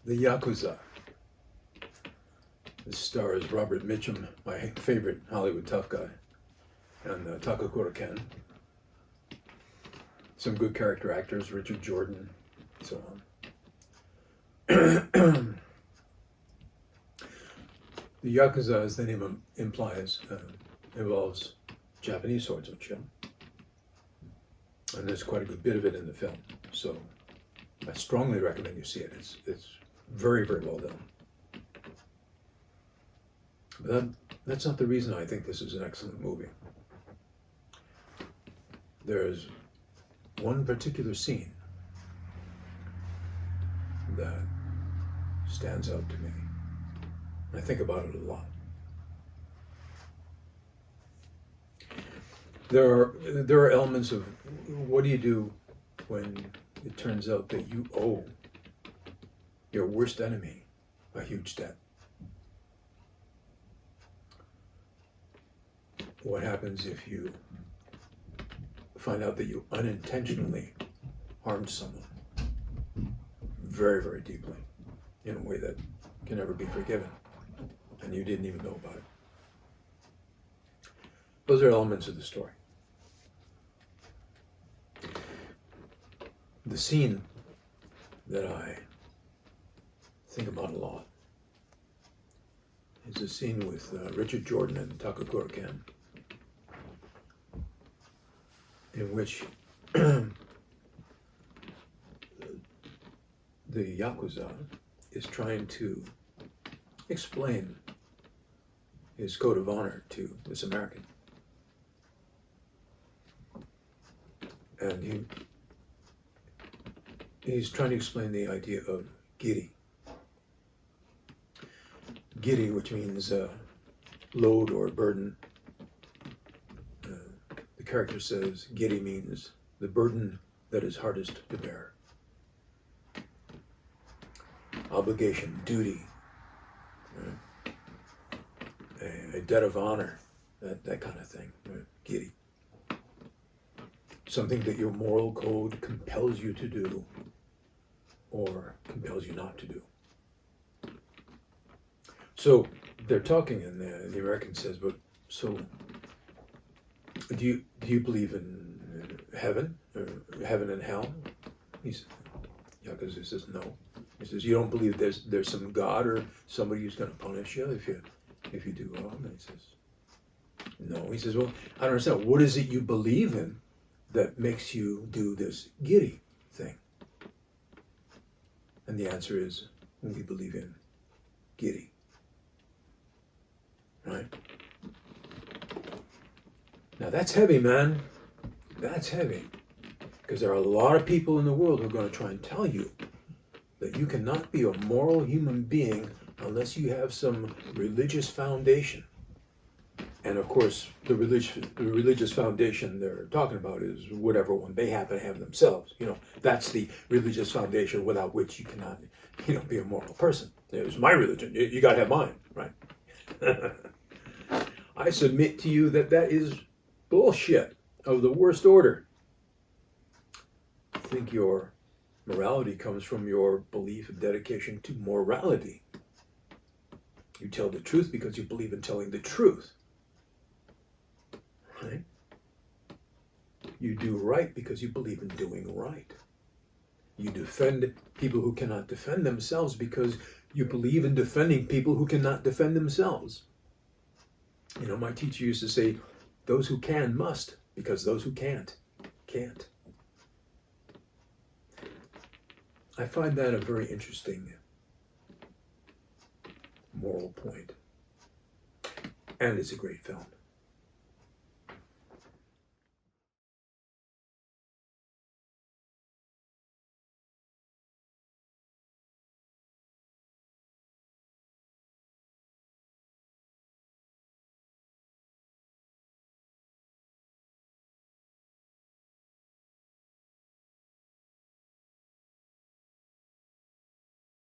The Yakuza. This stars Robert Mitchum, my favorite Hollywood tough guy, and Takakura Ken. Some good character actors, Richard Jordan, so on. The Yakuza, as the name implies, involves Japanese swordsmanship. And there's quite a good bit of it in the film. So I strongly recommend you see it. It's very, very well done. But that's not the reason I think this is an excellent movie. There's one particular scene that stands out to me. I think about it a lot. There are elements of what do you do when it turns out that you owe your worst enemy a huge debt? What happens if you find out that you unintentionally harmed someone very, very deeply in a way that can never be forgiven, and you didn't even know about it? Those are elements of the story. The scene that I think about a lot is a scene with Richard Jordan and Takakura Ken, in which the Yakuza is trying to explain his code of honor to this American. And he's trying to explain the idea of giri. Giri, which means load or burden. The character says giri means the burden that is hardest to bear. Obligation, duty, a debt of honor, that kind of thing, right? Giri. Something that your moral code compels you to do or compels you not to do. So they're talking, and the American says, "But so, do you believe in heaven or heaven and hell?" Yakuza says, "No." He says, "You don't believe there's some God or somebody who's going to punish you if you do wrong?" And he says, "No." He says, "Well, I don't understand. What is it you believe in that makes you do this giri thing?" And the answer is, we believe in giri. Right? Now that's heavy, man. That's heavy. Because there are a lot of people in the world who are going to try and tell you that you cannot be a moral human being unless you have some religious foundation. And of course, the religious foundation they're talking about is whatever one they happen to have themselves. That's the religious foundation without which you cannot, be a moral person. It's my religion. You got to have mine, right? I submit to you that is bullshit of the worst order. I think your morality comes from your belief and dedication to morality. You tell the truth because you believe in telling the truth. Right? You do right because you believe in doing right. You defend people who cannot defend themselves because you believe in defending people who cannot defend themselves. My teacher used to say, those who can must, because those who can't. I find that a very interesting moral point. And it's a great film.